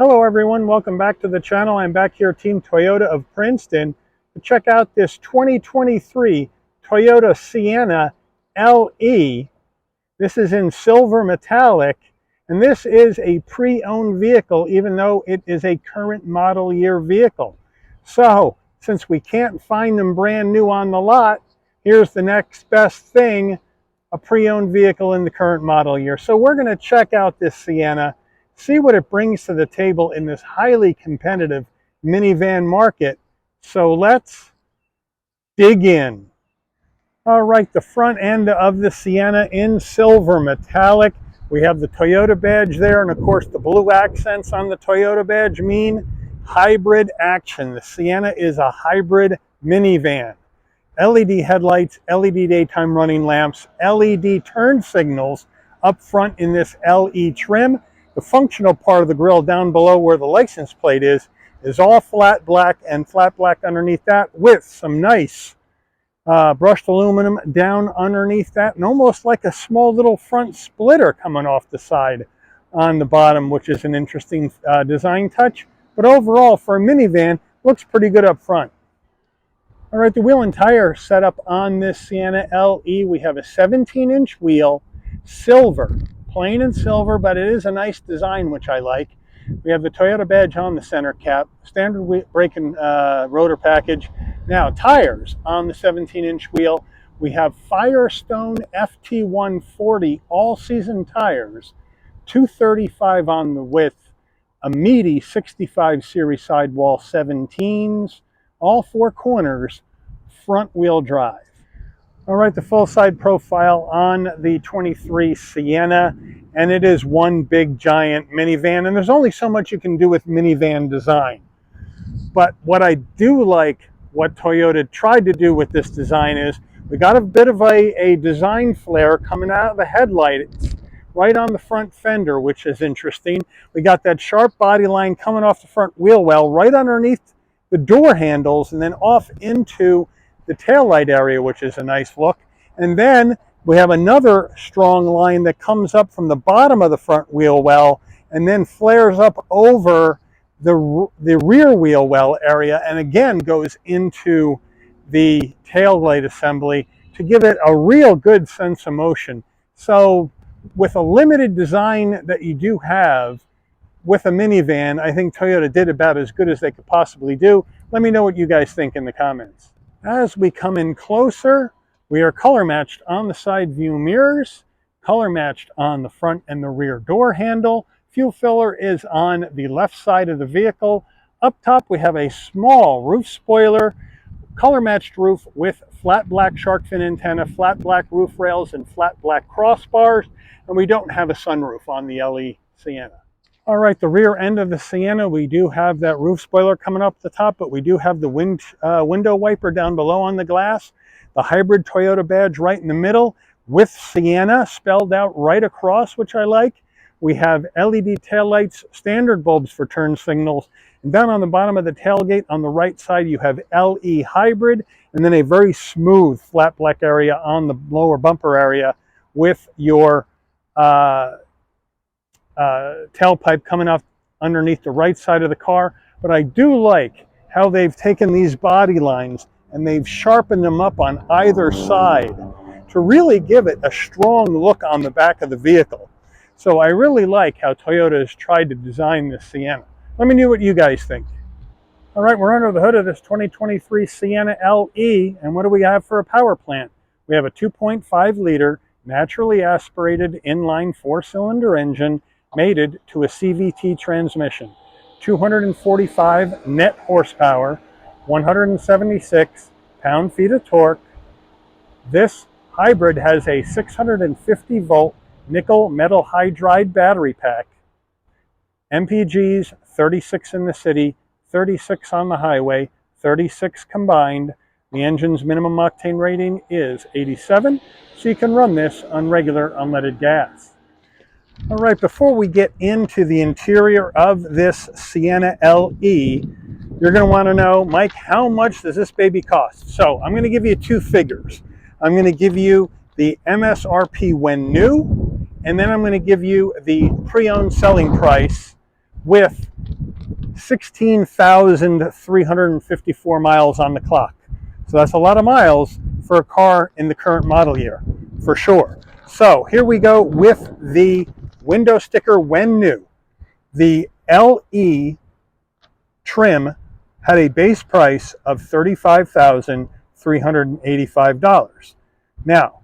Hello everyone, welcome back to the channel. I'm back here at Team Toyota of Princeton to check out this 2023 Toyota Sienna LE. This is in silver metallic, and this is a pre-owned vehicle even though it is a current model year vehicle. So, since we can't find them brand new on the lot, here's the next best thing, a pre-owned vehicle in the current model year. So we're going to check out this Sienna, see what it brings to the table in this highly competitive minivan market. So let's dig in. All right, the front end of the Sienna in silver metallic. We have the Toyota badge there, and of course the blue accents on the Toyota badge mean hybrid action. The Sienna is a hybrid minivan. LED headlights, LED daytime running lamps, LED turn signals up front in this LE trim. The functional part of the grille down below where the license plate is all flat black and flat black underneath that with some nice brushed aluminum down underneath that, and almost like a small little front splitter coming off the side on the bottom, which is an interesting design touch. But overall, for a minivan, looks pretty good up front. All right, the wheel and tire setup on this Sienna LE. We have a 17-inch wheel, silver. Plain and silver, but it is a nice design, which I like. We have the Toyota badge on the center cap, standard brake and rotor package. Now, tires on the 17-inch wheel. We have Firestone FT140 all-season tires, 235 on the width, a meaty 65 series sidewall 17s, all four corners, front-wheel drive. All right, the full side profile on the 23 Sienna, and it is one big giant minivan, and there's only so much you can do with minivan design. But what I do like, what Toyota tried to do with this design is, we got a bit of a design flare coming out of the headlights right on the front fender, which is interesting. We got that sharp body line coming off the front wheel well right underneath the door handles and then off into the taillight area, which is a nice look. And then we have another strong line that comes up from the bottom of the front wheel well and then flares up over the rear wheel well area and again goes into the taillight assembly to give it a real good sense of motion. So with a limited design that you do have with a minivan, I think Toyota did about as good as they could possibly do. Let me know what you guys think in the comments. As we come in closer, we are color matched on the side view mirrors, color matched on the front and the rear door handle. Fuel filler is on the left side of the vehicle. Up top, we have a small roof spoiler, color matched roof with flat black shark fin antenna, flat black roof rails, and flat black crossbars. And we don't have a sunroof on the LE Sienna. All right, the rear end of the Sienna, we do have that roof spoiler coming up the top, but we do have the window wiper down below on the glass, the hybrid Toyota badge right in the middle with Sienna spelled out right across, which I like. We have LED taillights, standard bulbs for turn signals, and down on the bottom of the tailgate on the right side, you have LE hybrid, and then a very smooth flat black area on the lower bumper area with your tailpipe coming off underneath the right side of the car. But I do like how they've taken these body lines and they've sharpened them up on either side to really give it a strong look on the back of the vehicle. So I really like how Toyota has tried to design this Sienna. Let me know what you guys think. All right, we're under the hood of this 2023 Sienna LE, and what do we have for a power plant? We have a 2.5 liter naturally aspirated inline 4-cylinder engine mated to a CVT transmission, 245 net horsepower, 176 pound-feet of torque. This hybrid has a 650 volt nickel metal hydride battery pack, MPGs 36 in the city, 36 on the highway, 36 combined. The engine's minimum octane rating is 87, so you can run this on regular unleaded gas. All right, before we get into the interior of this Sienna LE, you're going to want to know, Mike, how much does this baby cost? So I'm going to give you two figures. I'm going to give you the MSRP when new, and then I'm going to give you the pre-owned selling price with 16,354 miles on the clock. So that's a lot of miles for a car in the current model year, for sure. So here we go with the window sticker when new. The LE trim had a base price of $35,385. Now,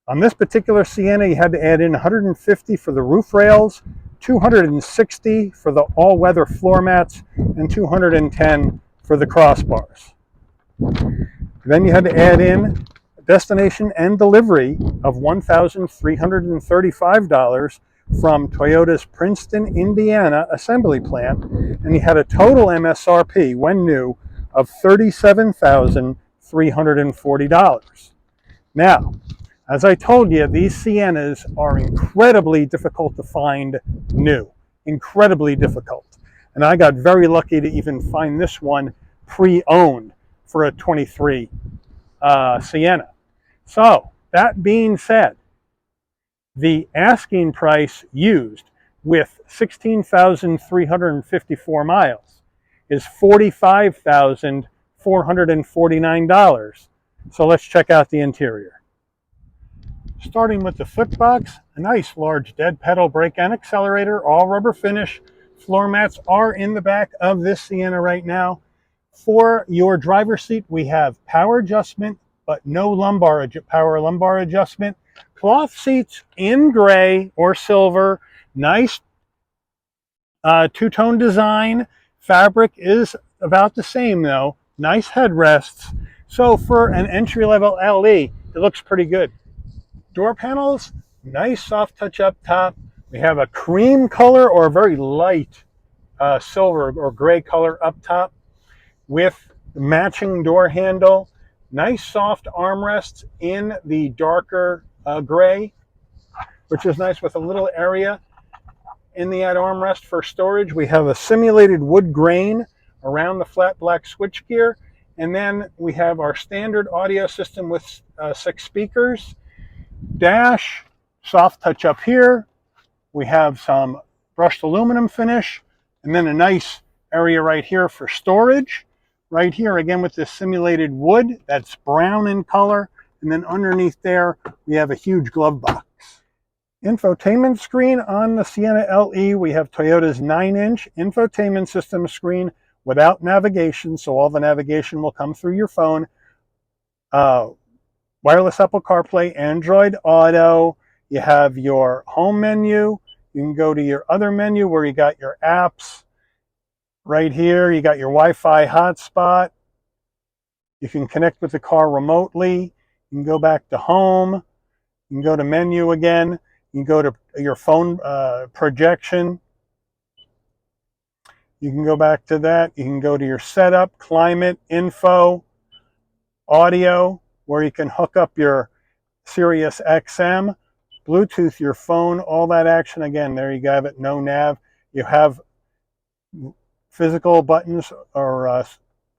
on this particular Sienna, you had to add in $150 for the roof rails, $260 for the all-weather floor mats, and $210 for the crossbars. Then you had to add in destination and delivery of $1,335 from Toyota's Princeton, Indiana assembly plant, and you had a total MSRP when new of $37,340. Now, as I told you, these Siennas are incredibly difficult to find new, incredibly difficult. And I got very lucky to even find this one pre-owned for a 23 Sienna. So, that being said, the asking price used with 16,354 miles is $45,449. So let's check out the interior. Starting with the footbox, a nice large dead pedal brake and accelerator, all rubber finish. Floor mats are in the back of this Sienna right now. For your driver's seat, we have power adjustment, but no power lumbar adjustment. Cloth seats in gray or silver. Nice two-tone design. Fabric is about the same though. Nice headrests. So for an entry-level LE, it looks pretty good. Door panels, nice soft touch up top. We have a cream color or a very light silver or gray color up top with matching door handle. Nice soft armrests in the darker gray, which is nice with a little area in the armrest for storage. We have a simulated wood grain around the flat black switchgear, and then we have our standard audio system with 6 speakers. Dash, soft touch up here. We have some brushed aluminum finish, and then a nice area right here for storage. Right here, again, with this simulated wood that's brown in color. And then underneath there, we have a huge glove box. Infotainment screen on the Sienna LE. We have Toyota's 9-inch infotainment system screen without navigation. So all the navigation will come through your phone. Wireless Apple CarPlay, Android Auto. You have your home menu. You can go to your other menu where you got your apps. Right here, you got your Wi-Fi hotspot. You can connect with the car remotely. You can go back to home. You can go to menu again. You can go to your phone projection. You can go back to that. You can go to your setup, climate, info, audio, where you can hook up your Sirius XM, Bluetooth your phone, all that action. Again, there you have it, no nav. You have physical buttons or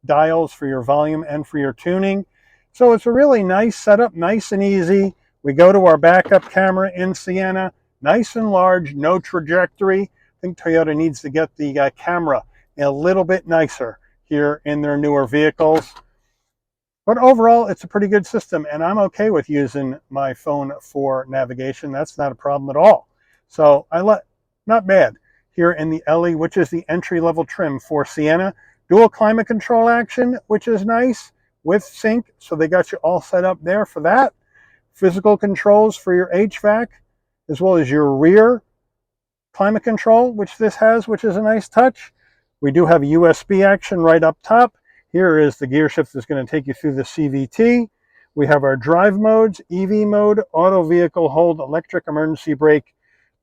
dials for your volume and for your tuning. So it's a really nice setup, nice and easy. We go to our backup camera in Sienna, nice and large, no trajectory. I think Toyota needs to get the camera a little bit nicer here in their newer vehicles. But overall, it's a pretty good system, and I'm okay with using my phone for navigation. That's not a problem at all. So not bad. Here in the LE, which is the entry-level trim for Sienna. Dual climate control action, which is nice, with sync, so they got you all set up there for that. Physical controls for your HVAC, as well as your rear climate control, which this has, which is a nice touch. We do have a USB action right up top. Here is the gear shift that's going to take you through the CVT. We have our drive modes, EV mode, auto vehicle hold, electric emergency brake,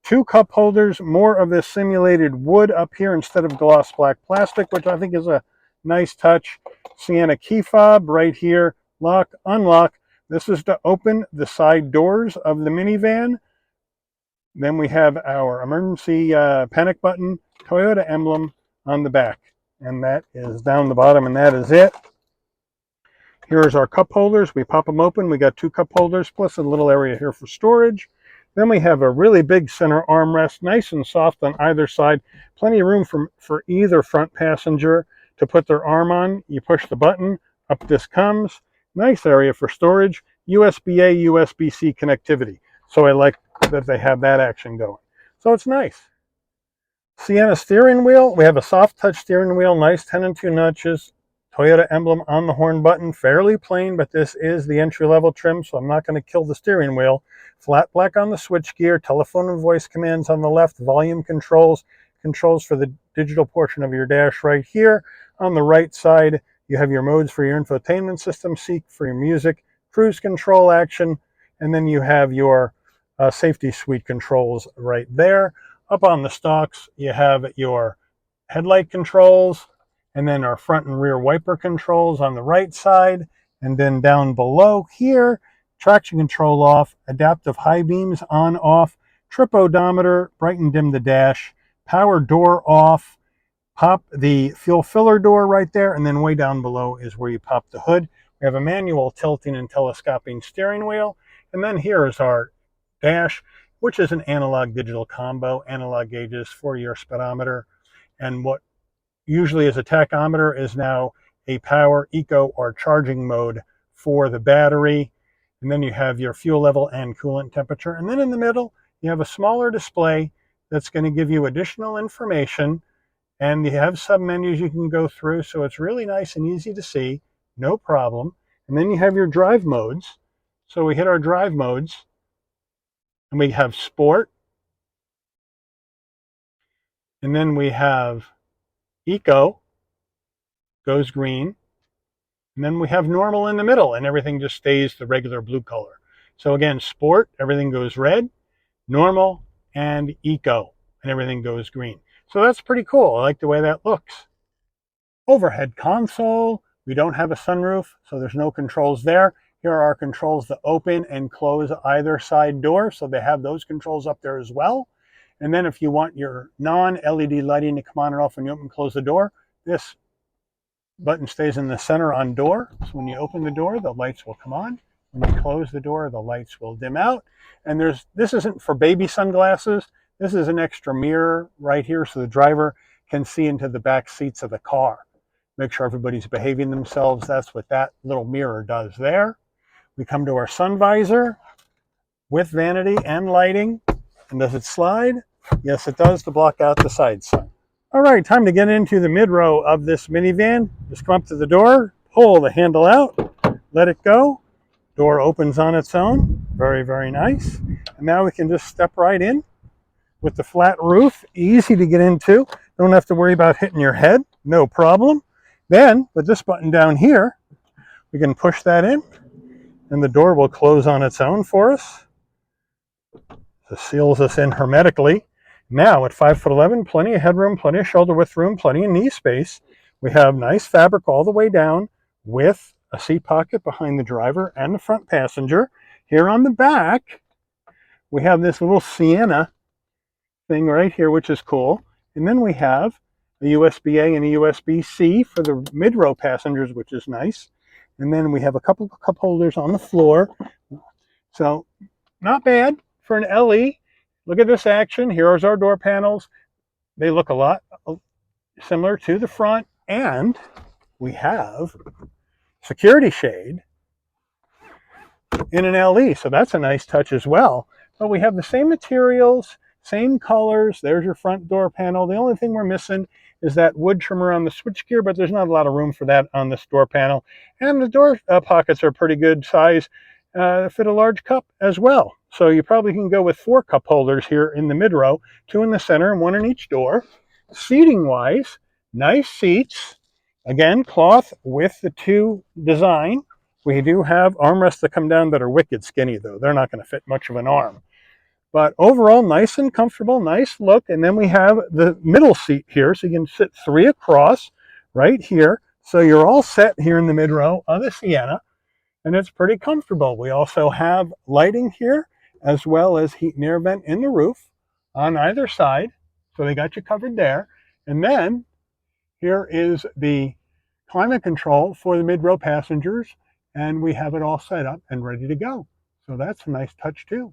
2 cup holders, more of this simulated wood up here instead of gloss black plastic, which I think is a nice touch. Sienna key fob right here, lock, unlock. This is to open the side doors of the minivan. Then we have our emergency panic button, Toyota emblem on the back. And that is down the bottom, and that is it. Here's our cup holders. We pop them open. We got 2 cup holders plus a little area here for storage. Then we have a really big center armrest, nice and soft on either side. Plenty of room for either front passenger to put their arm on. You push the button, up this comes. Nice area for storage. USB-A, USB-C connectivity. So I like that they have that action going. So it's nice. Sienna steering wheel. We have a soft touch steering wheel, nice 10 and 2 notches. Toyota emblem on the horn button, fairly plain, but this is the entry-level trim, so I'm not going to kill the steering wheel. Flat black on the switchgear, telephone and voice commands on the left, volume controls, controls for the digital portion of your dash right here. On the right side, you have your modes for your infotainment system, seek for your music, cruise control action, and then you have your safety suite controls right there. Up on the stalks, you have your headlight controls, and then our front and rear wiper controls on the right side. And then down below here, traction control off, adaptive high beams on, off, trip odometer, bright and dim the dash, power door off, pop the fuel filler door right there, and then way down below is where you pop the hood. We have a manual tilting and telescoping steering wheel. And then here is our dash, which is an analog digital combo, analog gauges for your speedometer, and what usually is a tachometer is now a power, eco, or charging mode for the battery. And then you have your fuel level and coolant temperature. And then in the middle, you have a smaller display that's going to give you additional information. And you have sub-menus you can go through, so it's really nice and easy to see, no problem. And then you have your drive modes. So we hit our drive modes, and we have Sport. And then we have Eco, goes green, and then we have normal in the middle, and everything just stays the regular blue color. So again, sport, everything goes red, normal, and eco, and everything goes green. So that's pretty cool. I like the way that looks. Overhead console, we don't have a sunroof, so there's no controls there. Here are our controls to open and close either side door, so they have those controls up there as well. And then if you want your non-LED lighting to come on and off when you open and close the door, this button stays in the center on door. So when you open the door, the lights will come on. When you close the door, the lights will dim out. And this isn't for baby sunglasses. This is an extra mirror right here so the driver can see into the back seats of the car. Make sure everybody's behaving themselves. That's what that little mirror does there. We come to our sun visor with vanity and lighting. And does it slide? Yes, it does, to block out the side sun. All right, time to get into the mid-row of this minivan. Just come up to the door, pull the handle out, let it go. Door opens on its own. Very, very nice. And now we can just step right in with the flat roof. Easy to get into. Don't have to worry about hitting your head. No problem. Then, with this button down here, we can push that in, and the door will close on its own for us. This seals us in hermetically. Now at 5'11", plenty of headroom, plenty of shoulder width room, plenty of knee space. We have nice fabric all the way down with a seat pocket behind the driver and the front passenger. Here on the back, we have this little Sienna thing right here, which is cool. And then we have a USB-A and a USB-C for the mid-row passengers, which is nice. And then we have a couple of cup holders on the floor. So not bad for an LE. Look at this action. Here's our door panels. They look a lot similar to the front. And we have security shade in an LE. So that's a nice touch as well. But we have the same materials, same colors. There's your front door panel. The only thing we're missing is that wood trimmer on the switchgear, but there's not a lot of room for that on this door panel. And the door pockets are pretty good size. Fit a large cup as well. So you probably can go with 4 cup holders here in the mid-row, 2 in the center and 1 in each door. Seating-wise, nice seats. Again, cloth with the 2 design. We do have armrests that come down that are wicked skinny, though. They're not going to fit much of an arm. But overall, nice and comfortable, nice look. And then we have the middle seat here, so you can sit 3 across right here. So you're all set here in the mid-row of the Sienna. And it's pretty comfortable. We also have lighting here, as well as heat and air vent in the roof on either side. So they got you covered there. And then here is the climate control for the mid-row passengers. And we have it all set up and ready to go. So that's a nice touch too.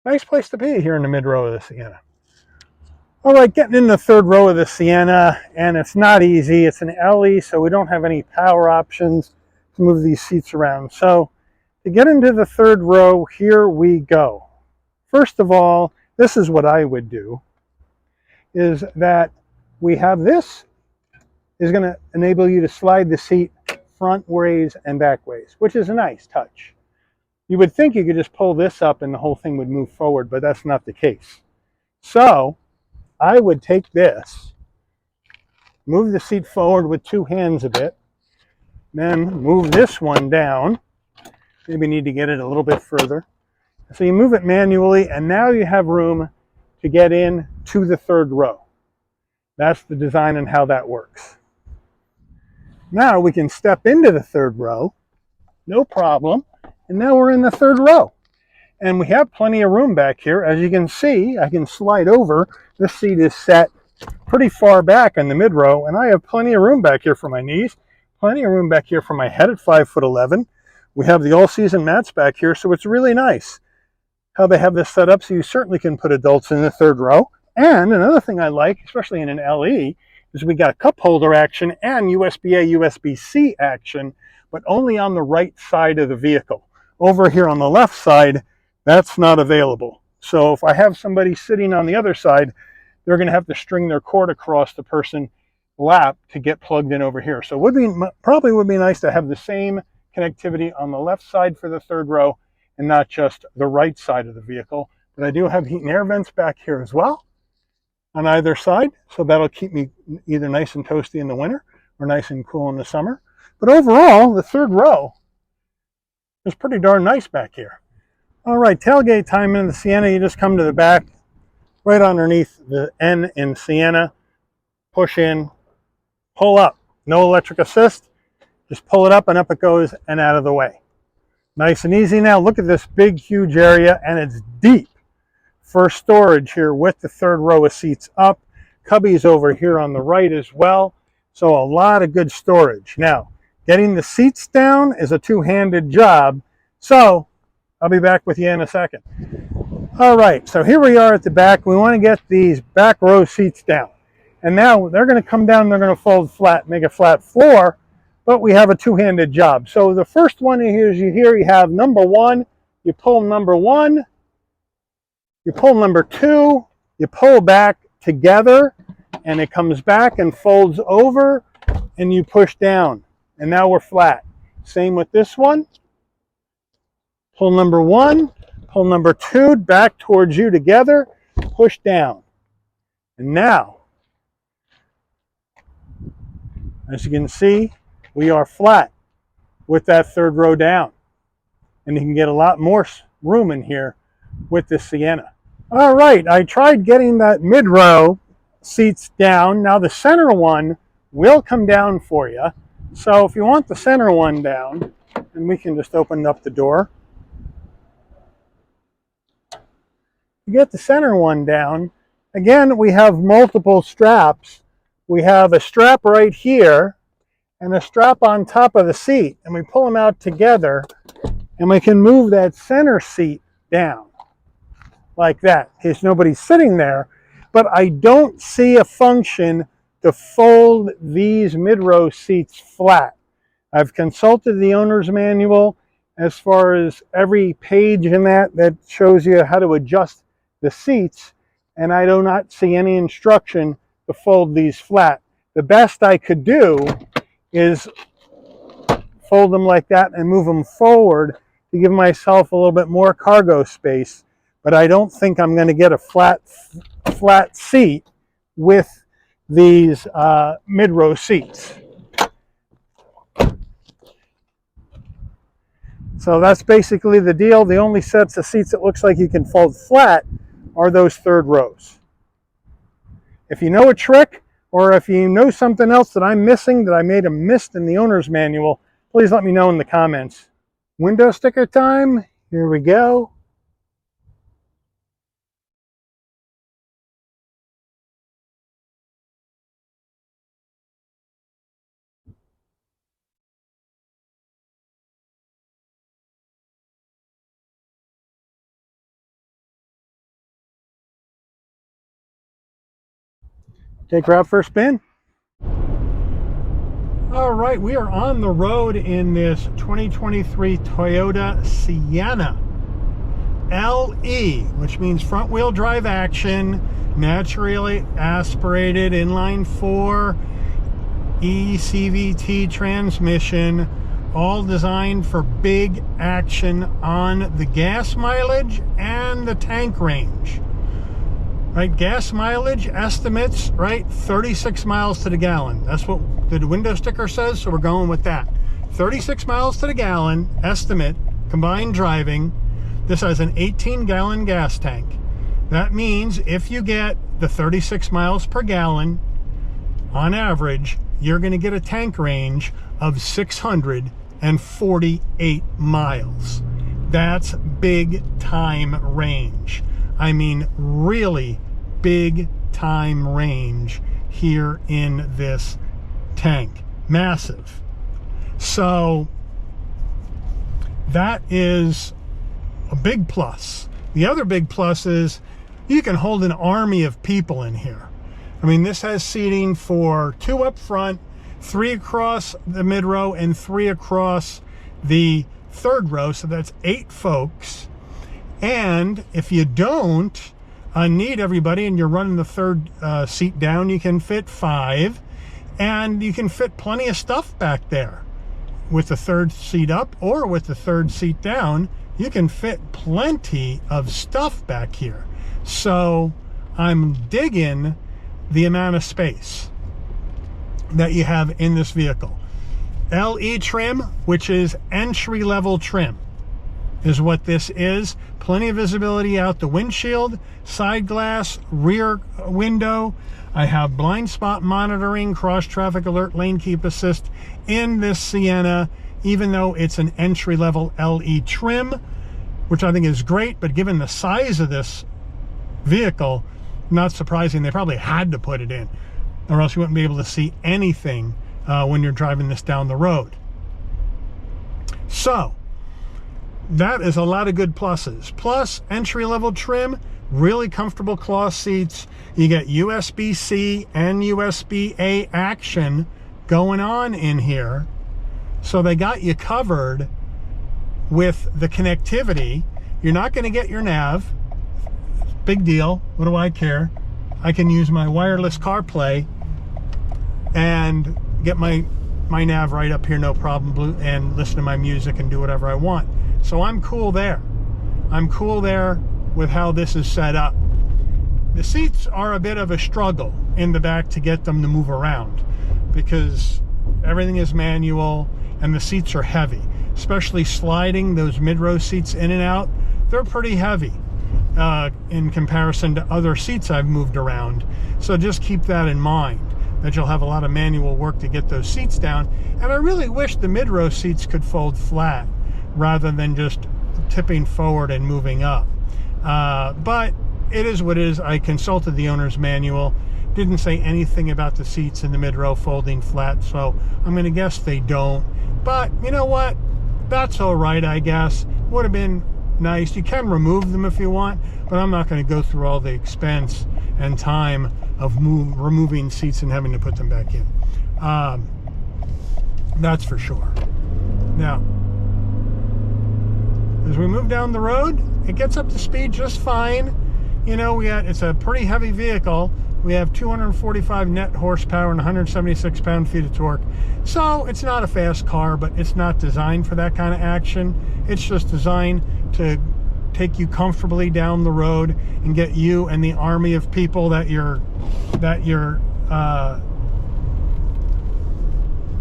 Nice place to be here in the mid row of the Sienna. All right, getting in the third row of the Sienna, and it's not easy. It's an LE, so we don't have any power options to move these seats around. So to get into the third row, here we go. First of all, this is what I would do, is that we have this is going to enable you to slide the seat front ways and back ways, which is a nice touch. You would think you could just pull this up and the whole thing would move forward, but that's not the case. So I would take this, move the seat forward with two hands a bit, then move this one down. Maybe need to get it a little bit further. So you move it manually, and now you have room to get in to the third row. That's the design and how that works. Now we can step into the third row, no problem. And now we're in the third row. And we have plenty of room back here. As you can see, I can slide over. This seat is set pretty far back in the mid row, and I have plenty of room back here for my knees, plenty of room back here for my head at 5'11". We have the all-season mats back here, so it's really nice how they have this set up, so you certainly can put adults in the third row. And another thing I like, especially in an LE, is we got cup holder action and USB-A, USB-C action, but only on the right side of the vehicle. Over here on the left side, that's not available. So if I have somebody sitting on the other side, they're going to have to string their cord across the person's lap to get plugged in over here. So probably would be nice to have the same connectivity on the left side for the third row and not just the right side of the vehicle. But I do have heat and air vents back here as well on either side, so that'll keep me either nice and toasty in the winter or nice and cool in the summer. But overall, the third row is pretty darn nice back here. All right, tailgate time in the Sienna. You just come to the back, right underneath the N in Sienna, push in, pull up. No electric assist, just pull it up and up it goes and out of the way. Nice and easy. Now look at this big, huge area, and it's deep for storage here with the third row of seats up. Cubbies over here on the right as well. So a lot of good storage. Now, getting the seats down is a two-handed job. So I'll be back with you in a second. All right, so here we are at the back. We want to get these back row seats down. And now they're going to come down, they're going to fold flat, make a flat floor, but we have a two-handed job. So the first one is you have number one, you pull number one, you pull number two, you pull back together, and it comes back and folds over, and you push down. And now we're flat. Same with this one. Pull number one, pull number two back towards you together, push down. And now, as you can see, we are flat with that third row down. And you can get a lot more room in here with this Sienna. All right, I tried getting that mid-row seats down. Now the center one will come down for you. So if you want the center one down, and we can just open up the door. To get the center one down, again, we have multiple straps. We have a strap right here and a strap on top of the seat, and we pull them out together, and we can move that center seat down like that in case nobody's sitting there. But I don't see a function to fold these mid-row seats flat. I've consulted the owner's manual as far as every page in that shows you how to adjust the seats, and I do not see any instruction to fold these flat. The best I could do is fold them like that and move them forward to give myself a little bit more cargo space, but I don't think I'm going to get a flat seat with these mid-row seats. So that's basically the deal. The only sets of seats that looks like you can fold flat are those third rows. If you know a trick, or if you know something else that I'm missing, that I may have missed in the owner's manual, please let me know in the comments. Window sticker time. Here we go. Take her out for a spin. All right, we are on the road in this 2023 Toyota Sienna LE, which means front wheel drive action, naturally aspirated inline 4 ECVT transmission, all designed for big action on the gas mileage and the tank range. Right, gas mileage estimates, right, 36 miles to the gallon. That's what the window sticker says, so we're going with that. 36 miles to the gallon estimate, combined driving. This has an 18-gallon gas tank. That means if you get the 36 miles per gallon, on average, you're going to get a tank range of 648 miles. That's big time range. I mean, really big time range here in this tank. Massive. So that is a big plus. The other big plus is you can hold an army of people in here. I mean, this has seating for 2 up front, 3 across the mid row, and 3 across the third row. So that's 8 folks. And if you don't need everybody and you're running the third seat down, you can fit 5. And you can fit plenty of stuff back there. With the third seat up or with the third seat down, you can fit plenty of stuff back here. So I'm digging the amount of space that you have in this vehicle. LE trim, which is entry-level trim, is what this is. Plenty of visibility out the windshield, side glass, rear window. I have blind spot monitoring, cross traffic alert, lane keep assist in this Sienna, even though it's an entry-level LE trim, which I think is great. But given the size of this vehicle, not surprising they probably had to put it in, or else you wouldn't be able to see anything when you're driving this down the road. So that is a lot of good pluses. Plus, entry-level trim, really comfortable cloth seats. You get USB-C and USB-A action going on in here. So they got you covered with the connectivity. You're not going to get your nav. Big deal. What do I care? I can use my wireless CarPlay and get my nav right up here, no problem, and listen to my music and do whatever I want. So I'm cool there. I'm cool there with how this is set up. The seats are a bit of a struggle in the back to get them to move around because everything is manual and the seats are heavy, especially sliding those mid-row seats in and out. They're pretty heavy in comparison to other seats I've moved around. So just keep that in mind, that you'll have a lot of manual work to get those seats down. And I really wish the mid-row seats could fold flat rather than just tipping forward and moving up. But it is what it is. I consulted the owner's manual. Didn't say anything about the seats in the mid-row folding flat, so I'm going to guess they don't. But you know what? That's all right, I guess. Would have been nice. You can remove them if you want, but I'm not going to go through all the expense and time of removing seats and having to put them back in. That's for sure. Now, as we move down the road, it gets up to speed just fine. You know, it's a pretty heavy vehicle. We have 245 net horsepower and 176 pound-feet of torque. So it's not a fast car, but it's not designed for that kind of action. It's just designed to take you comfortably down the road and get you and the army of people that you're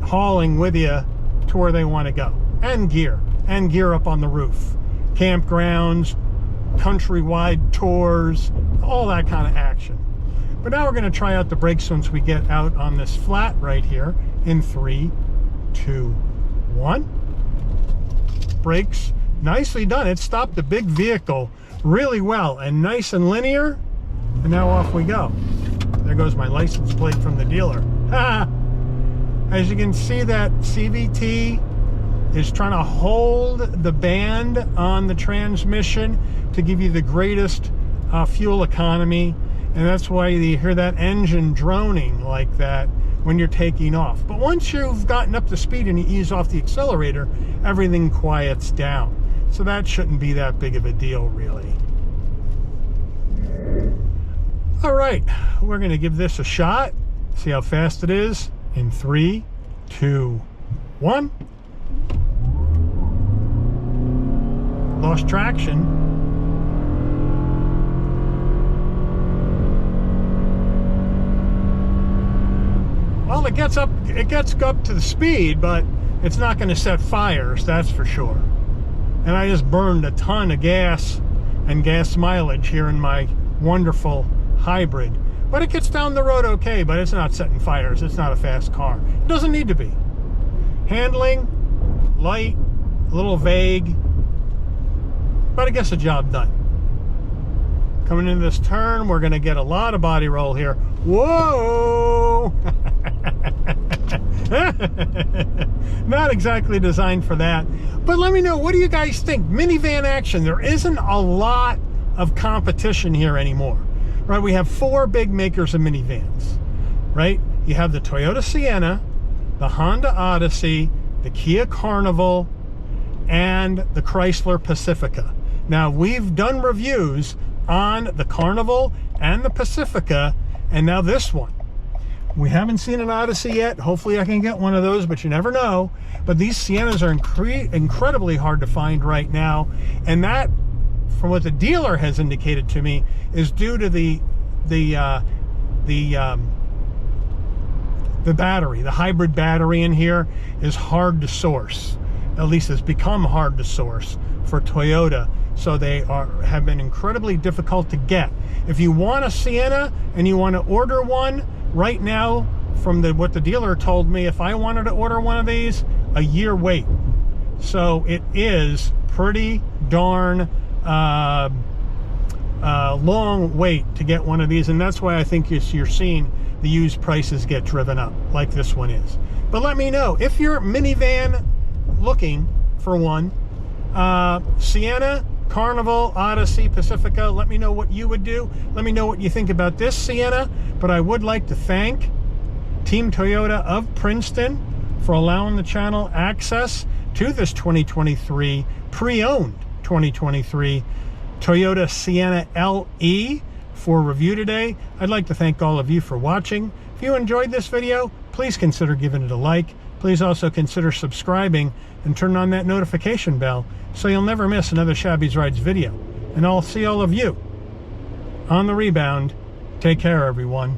hauling with you to where they want to go. And gear up on the roof. Campgrounds, countrywide tours, all that kind of action. But now we're going to try out the brakes once we get out on this flat right here in 3, 2, 1. Brakes, nicely done. It stopped the big vehicle really well and nice and linear. And now off we go. There goes my license plate from the dealer. As you can see, that CVT is trying to hold the band on the transmission to give you the greatest fuel economy. and that's why you hear that engine droning like that when you're taking off. But once you've gotten up to speed and you ease off the accelerator, everything quiets down. So that shouldn't be that big of a deal, really. All right, we're going to give this a shot, see how fast it is in 3, 2, 1. Lost traction. Well, it gets up to the speed, but it's not going to set fires, that's for sure. And I just burned a ton of gas and gas mileage here in my wonderful hybrid. But it gets down the road okay, but it's not setting fires. It's not a fast car. It doesn't need to be. Handling, light, a little vague, but it gets the job done. Coming into this turn, we're going to get a lot of body roll here. Whoa! Not exactly designed for that. But let me know, what do you guys think? Minivan action. There isn't a lot of competition here anymore. Right? We have 4 big makers of minivans. Right? You have the Toyota Sienna, the Honda Odyssey, the Kia Carnival, and the Chrysler Pacifica. Now, we've done reviews on the Carnival and the Pacifica, and now this one. We haven't seen an Odyssey yet. Hopefully I can get one of those, but you never know. But these Siennas are incredibly hard to find right now, and that, from what the dealer has indicated to me, is due to the battery. The hybrid battery in here is hard to source. At least it's become hard to source for Toyota. So they have been incredibly difficult to get. If you want a Sienna and you want to order one right now, from what the dealer told me, if I wanted to order one of these, a year wait. So it is pretty darn long wait to get one of these, and that's why I think you're seeing the used prices get driven up like this one is. But let me know if you're minivan looking for one. Sienna, Carnival, Odyssey, Pacifica, let me know what you would do. Let me know what you think about this Sienna. But I would like to thank Team Toyota of Princeton for allowing the channel access to this 2023 pre-owned 2023 Toyota Sienna LE for review today. I'd like to thank all of you for watching. If you enjoyed this video, please consider giving it a like. Please also consider subscribing and turn on that notification bell so you'll never miss another Shabby's Rides video. And I'll see all of you on the rebound. Take care, everyone.